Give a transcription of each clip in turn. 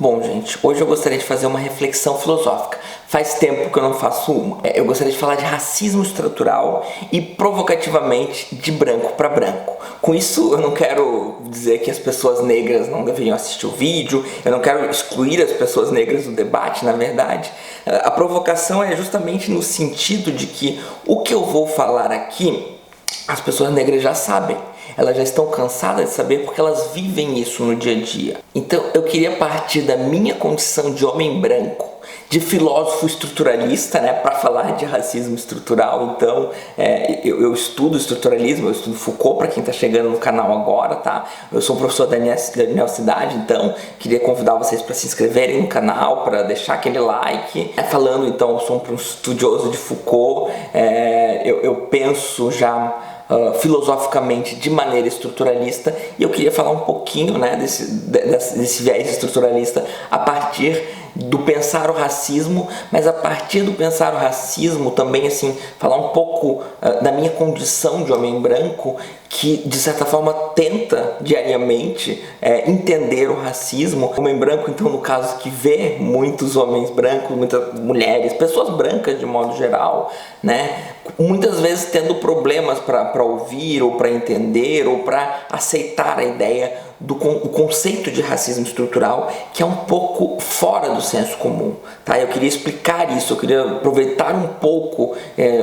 Bom, gente, hoje eu gostaria de fazer uma reflexão filosófica. Faz tempo que eu não faço uma. Eu gostaria de falar de racismo estrutural e, provocativamente, de branco para branco. Com isso, eu não quero dizer que as pessoas negras não deveriam assistir o vídeo, eu não quero excluir as pessoas negras do debate, na verdade. A provocação é justamente no sentido de que o que eu vou falar aqui, as pessoas negras já sabem. Elas já estão cansadas de saber porque elas vivem isso no dia a dia. Então eu queria partir da minha condição de homem branco, de filósofo estruturalista, né, para falar de racismo estrutural. Então eu estudo estruturalismo, eu estudo Foucault, para quem está chegando no canal agora, tá? Eu sou um professor da universidade, então queria convidar vocês para se inscreverem no canal, para deixar aquele like. Falando então, eu sou um estudioso de Foucault, eu penso já filosoficamente de maneira estruturalista, e eu queria falar um pouquinho, né, desse viés estruturalista a partir do pensar o racismo, mas a partir do pensar o racismo também, assim, falar um pouco da minha condição de homem branco, que de certa forma tenta diariamente entender o racismo. Homem branco, então, no caso, que vê muitos homens brancos, muitas mulheres, pessoas brancas de modo geral, né, muitas vezes tendo problemas para ouvir, ou para entender, ou para aceitar a ideia do conceito de racismo estrutural, que é um pouco fora do senso comum, tá? Eu queria explicar isso, eu queria aproveitar um pouco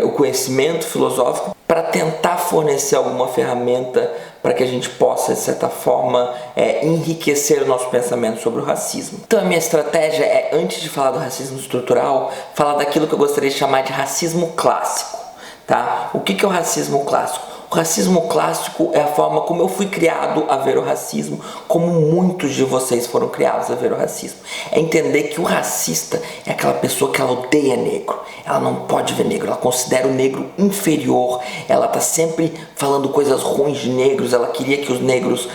o conhecimento filosófico para tentar fornecer alguma ferramenta para que a gente possa, de certa forma, enriquecer o nosso pensamento sobre o racismo. Então a minha estratégia é, antes de falar do racismo estrutural, falar daquilo que eu gostaria de chamar de racismo clássico, tá? O que é o racismo clássico? O racismo clássico é a forma como eu fui criado a ver o racismo, como muitos de vocês foram criados a ver o racismo. É entender que o racista é aquela pessoa que ela odeia negro, ela não pode ver negro, ela considera o negro inferior, ela está sempre falando coisas ruins de negros, ela queria que os negros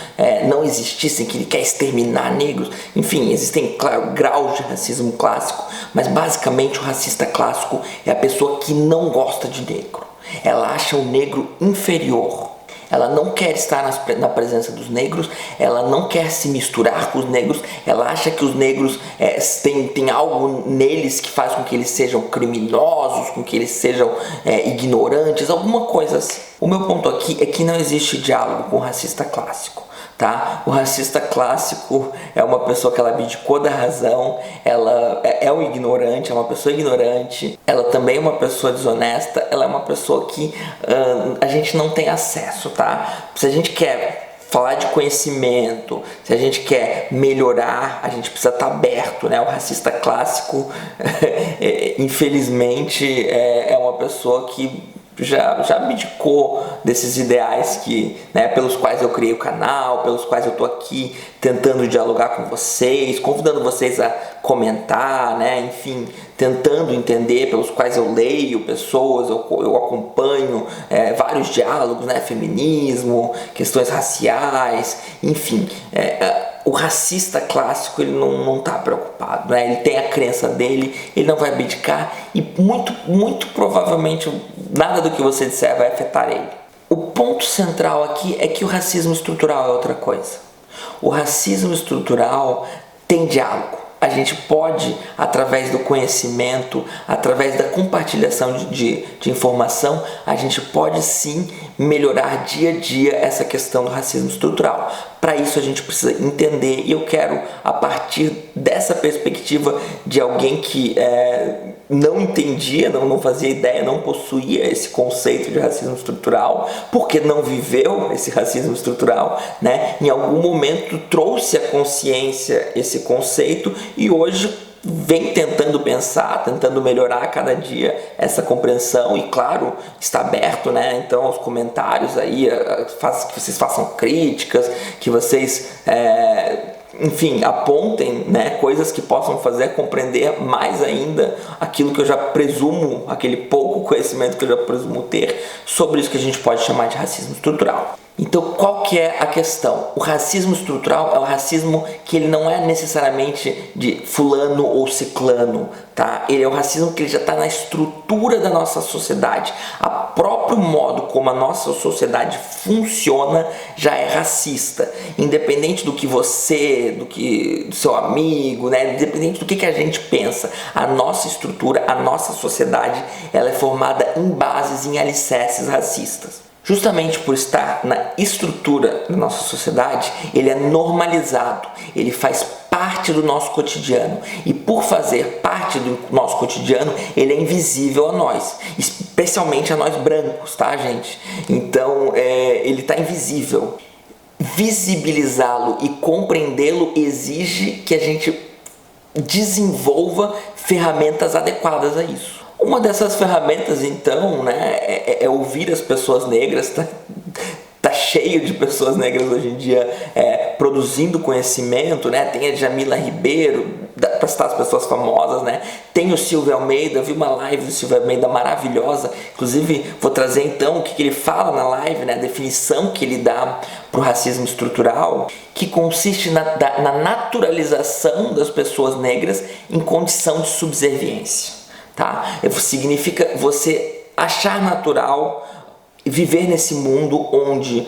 não existissem, que ele quer exterminar negros. Enfim, existem, claro, graus de racismo clássico, mas basicamente o racista clássico é a pessoa que não gosta de negro. Ela acha o negro inferior, ela não quer estar na presença dos negros, ela não quer se misturar com os negros, ela acha que os negros tem algo neles que faz com que eles sejam criminosos, com que eles sejam ignorantes, alguma coisa assim. O meu ponto aqui é que não existe diálogo com o racista clássico. Tá? O racista clássico é uma pessoa que ela abdicou da razão, ela é um ignorante, é uma pessoa ignorante, ela também é uma pessoa desonesta, ela é uma pessoa que a gente não tem acesso, tá? Se a gente quer falar de conhecimento, se a gente quer melhorar, a gente precisa estar aberto, né? O racista clássico, infelizmente, é uma pessoa que já abdicou desses ideais pelos quais eu criei o canal, pelos quais eu estou aqui tentando dialogar com vocês, convidando vocês a comentar, né? Enfim, tentando entender, pelos quais eu leio pessoas, eu acompanho vários diálogos, né? Feminismo, questões raciais, enfim. O racista clássico, ele não está preocupado, né? Ele tem a crença dele, ele não vai abdicar e muito provavelmente nada do que você disser vai afetar ele. O ponto central aqui é que o racismo estrutural é outra coisa. O racismo estrutural tem diálogo. A gente pode, através do conhecimento, através da compartilhação de informação, a gente pode sim melhorar dia a dia essa questão do racismo estrutural. Para isso a gente precisa entender, e eu quero, a partir dessa perspectiva de alguém que não entendia, não fazia ideia, não possuía esse conceito de racismo estrutural, porque não viveu esse racismo estrutural, né? Em algum momento trouxe à consciência esse conceito e hoje vem tentando pensar, tentando melhorar a cada dia essa compreensão e, claro, está aberto, né? Então, aos comentários aí, que vocês façam críticas, que vocês, enfim, apontem, né, coisas que possam fazer compreender mais ainda aquilo que eu já presumo, aquele pouco conhecimento que eu já presumo ter sobre isso que a gente pode chamar de racismo estrutural. Então, qual que é a questão? O racismo estrutural é o racismo que ele não é necessariamente de fulano ou ciclano, tá? Ele é o racismo que ele já está na estrutura da nossa sociedade. O próprio modo como a nossa sociedade funciona já é racista. Independente do que você, do seu amigo, né? Independente do que a gente pensa, a nossa estrutura, a nossa sociedade, ela é formada em bases, em alicerces racistas. Justamente por estar na estrutura da nossa sociedade, ele é normalizado, ele faz parte do nosso cotidiano. E por fazer parte do nosso cotidiano, ele é invisível a nós, especialmente a nós brancos, tá, gente? Então, ele está invisível. Visibilizá-lo e compreendê-lo exige que a gente desenvolva ferramentas adequadas a isso. Uma dessas ferramentas, então, né, é ouvir as pessoas negras. Tá cheio de pessoas negras hoje em dia produzindo conhecimento, né? Tem a Jamila Ribeiro, para citar as pessoas famosas, né? Tem o Silvio Almeida, eu vi uma live do Silvio Almeida maravilhosa, inclusive vou trazer então o que ele fala na live, né? A definição que ele dá para o racismo estrutural, que consiste na naturalização das pessoas negras em condição de subserviência. Tá? Significa você achar natural viver nesse mundo onde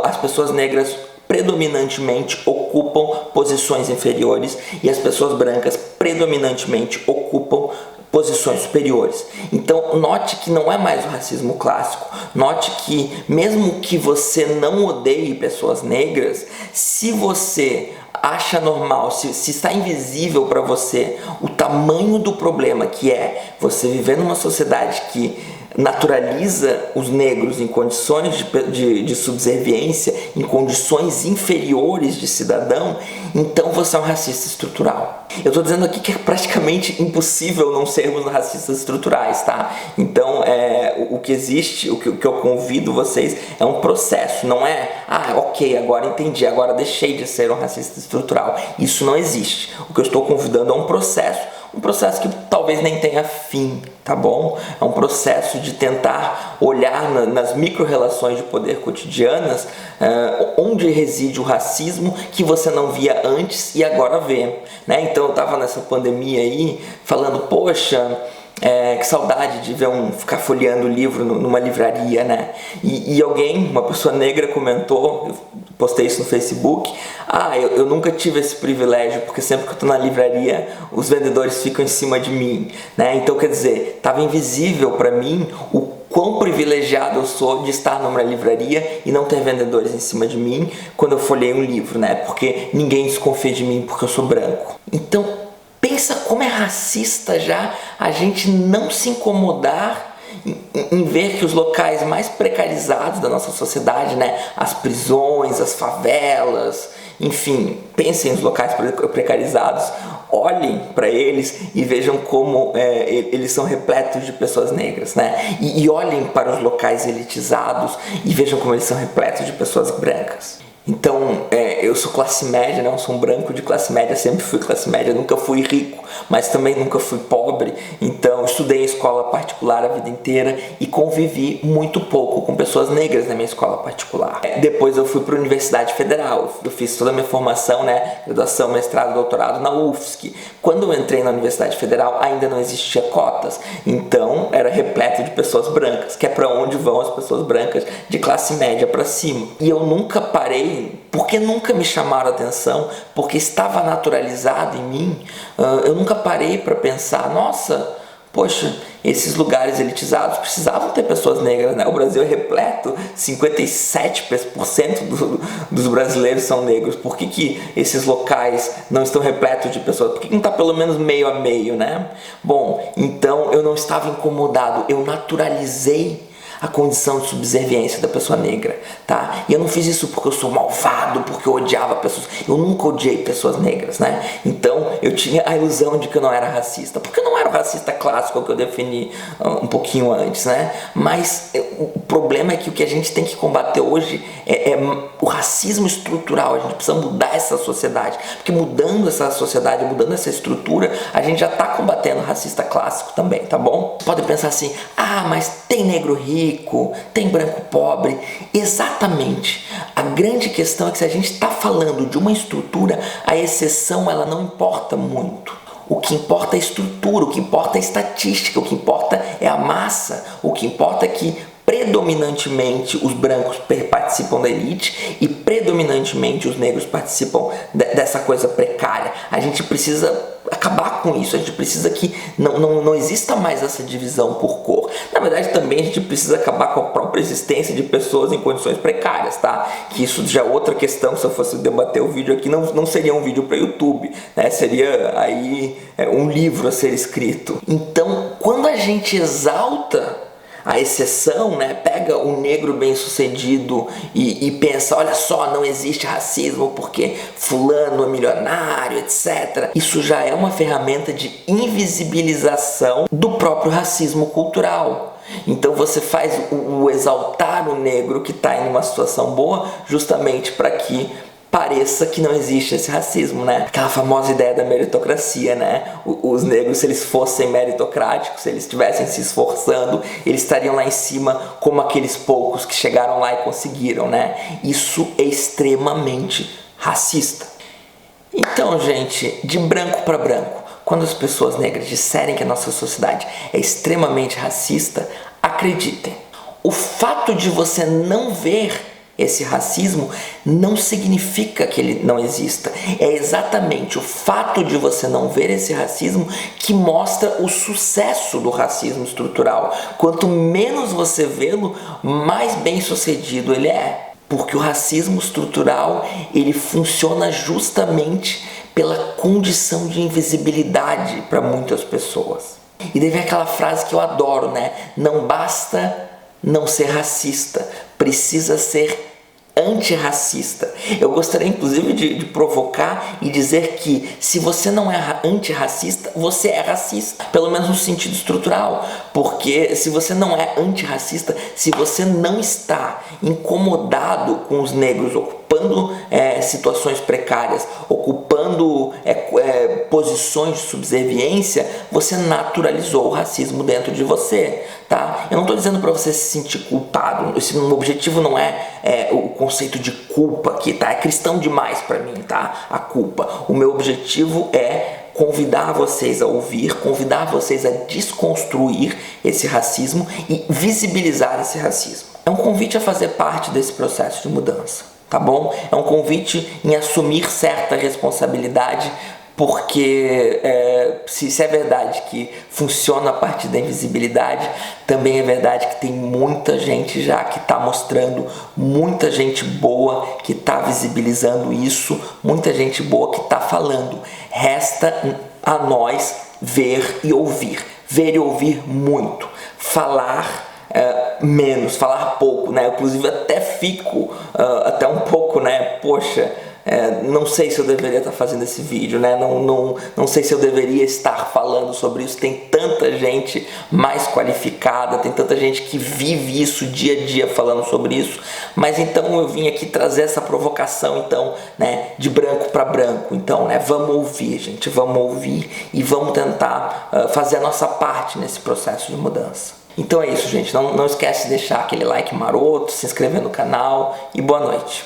as pessoas negras predominantemente ocupam posições inferiores e as pessoas brancas predominantemente ocupam posições superiores. Então note que não é mais o racismo clássico. Note que mesmo que você não odeie pessoas negras, se você acha normal, se está invisível para você o tamanho do problema que é você viver numa sociedade que naturaliza os negros em condições de subserviência, em condições inferiores de cidadão, então você é um racista estrutural. Eu estou dizendo aqui que é praticamente impossível não sermos racistas estruturais, tá? Então, o que existe, o que eu convido vocês é um processo, não é, ok, agora entendi, agora deixei de ser um racista estrutural. Isso não existe. O que eu estou convidando é um processo que talvez nem tenha fim, tá bom? É um processo de tentar olhar nas micro-relações de poder cotidianas onde reside o racismo que você não via antes e agora vê, né? Então eu estava nessa pandemia aí falando, poxa, que saudade de ver ficar folheando o livro numa livraria, né? E alguém, uma pessoa negra, comentou, eu postei isso no Facebook, eu nunca tive esse privilégio, porque sempre que eu estou na livraria, os vendedores ficam em cima de mim, né? Então, quer dizer, estava invisível para mim o quão privilegiado eu sou de estar numa livraria e não ter vendedores em cima de mim quando eu folhei um livro, né? Porque ninguém desconfia de mim porque eu sou branco. Então, pensa como é racista já a gente não se incomodar em ver que os locais mais precarizados da nossa sociedade, né, as prisões, as favelas, enfim, pensem nos locais precarizados, olhem para eles e vejam como eles são repletos de pessoas negras, né? E olhem para os locais elitizados e vejam como eles são repletos de pessoas brancas. Então, eu sou classe média, né? Eu sou um branco de classe média, sempre fui classe média, nunca fui rico, mas também nunca fui pobre. Então, estudei em escola particular a vida inteira e convivi muito pouco com pessoas negras na minha escola particular. Depois eu fui para a Universidade Federal, eu fiz toda a minha formação, né? Graduação, mestrado, doutorado na UFSC. Quando eu entrei na Universidade Federal, ainda não existia cotas, então era repleto de pessoas brancas, que é para onde vão as pessoas brancas de classe média para cima. E eu nunca parei, porque nunca me chamaram a atenção, porque estava naturalizado em mim, eu nunca parei para pensar, nossa, poxa, esses lugares elitizados precisavam ter pessoas negras, né? O Brasil é repleto, 57% dos brasileiros são negros. Por que esses locais não estão repletos de pessoas? Por que não está pelo menos meio a meio, né? Bom, então eu não estava incomodado, eu naturalizei a condição de subserviência da pessoa negra, tá? E eu não fiz isso porque eu sou malvado, porque eu odiava pessoas. Eu nunca odiei pessoas negras, né? Então eu tinha a ilusão de que eu não era racista, porque eu não era o racista clássico que eu defini um pouquinho antes, né? Mas o problema é que o que a gente tem que combater hoje é o racismo estrutural. A gente precisa mudar essa sociedade, porque mudando essa sociedade, mudando essa estrutura, a gente já está combatendo o racista clássico também, tá bom? Pode pensar assim, mas tem negro rico, rico, tem branco pobre. Exatamente. A grande questão é que se a gente está falando de uma estrutura, a exceção ela não importa muito. O que importa é a estrutura, o que importa é a estatística, o que importa é a massa, o que importa é que predominantemente os brancos participam da elite e predominantemente os negros participam dessa coisa precária. A gente precisa acabar com isso, a gente precisa que não exista mais essa divisão por cor. Na verdade, também a gente precisa acabar com a própria existência de pessoas em condições precárias, tá? Que isso já é outra questão. Se eu fosse debater o vídeo aqui, não seria um vídeo para YouTube, né? Seria aí um livro a ser escrito. Então, quando a gente exalta a exceção, né, pega o negro bem-sucedido e pensa, olha só, não existe racismo porque fulano é milionário, etc. Isso já é uma ferramenta de invisibilização do próprio racismo cultural. Então você faz o exaltar o negro que está em uma situação boa justamente para que pareça que não existe esse racismo, né? Aquela famosa ideia da meritocracia, né? Os negros, se eles fossem meritocráticos, se eles estivessem se esforçando, eles estariam lá em cima como aqueles poucos que chegaram lá e conseguiram, né? Isso é extremamente racista. Então, gente, de branco para branco, quando as pessoas negras disserem que a nossa sociedade é extremamente racista, acreditem, o fato de você não ver esse racismo não significa que ele não exista. É exatamente o fato de você não ver esse racismo que mostra o sucesso do racismo estrutural. Quanto menos você vê-lo, mais bem sucedido ele é. Porque o racismo estrutural, ele funciona justamente pela condição de invisibilidade para muitas pessoas. E daí vem aquela frase que eu adoro, né? Não basta não ser racista, precisa ser antirracista. Eu gostaria inclusive de provocar e dizer que se você não é antirracista, você é racista, pelo menos no sentido estrutural, porque se você não é antirracista, se você não está incomodado com os negros ocupando situações precárias, ocupando posições de subserviência, você naturalizou o racismo dentro de você, tá? Eu não estou dizendo para você se sentir culpado. O objetivo não é o conceito de culpa aqui, tá? É cristão demais para mim, tá? A culpa. O meu objetivo é convidar vocês a ouvir, convidar vocês a desconstruir esse racismo e visibilizar esse racismo. É um convite a fazer parte desse processo de mudança, tá bom? É um convite em assumir certa responsabilidade, porque se é verdade que funciona a partir da invisibilidade, também é verdade que tem muita gente já que está mostrando, muita gente boa que está visibilizando isso, muita gente boa que está falando. Resta a nós ver e ouvir muito, falar menos, falar pouco, né? Eu, inclusive, até fico até um pouco, né? Poxa, não sei se eu deveria estar fazendo esse vídeo, né? Não sei se eu deveria estar falando sobre isso. Tem tanta gente mais qualificada, tem tanta gente que vive isso dia a dia falando sobre isso. Mas então eu vim aqui trazer essa provocação, então, né? De branco para branco. Então, né? Vamos ouvir, gente, vamos ouvir e vamos tentar fazer a nossa parte nesse processo de mudança. Então é isso, gente. Não esquece de deixar aquele like maroto, se inscrever no canal e boa noite.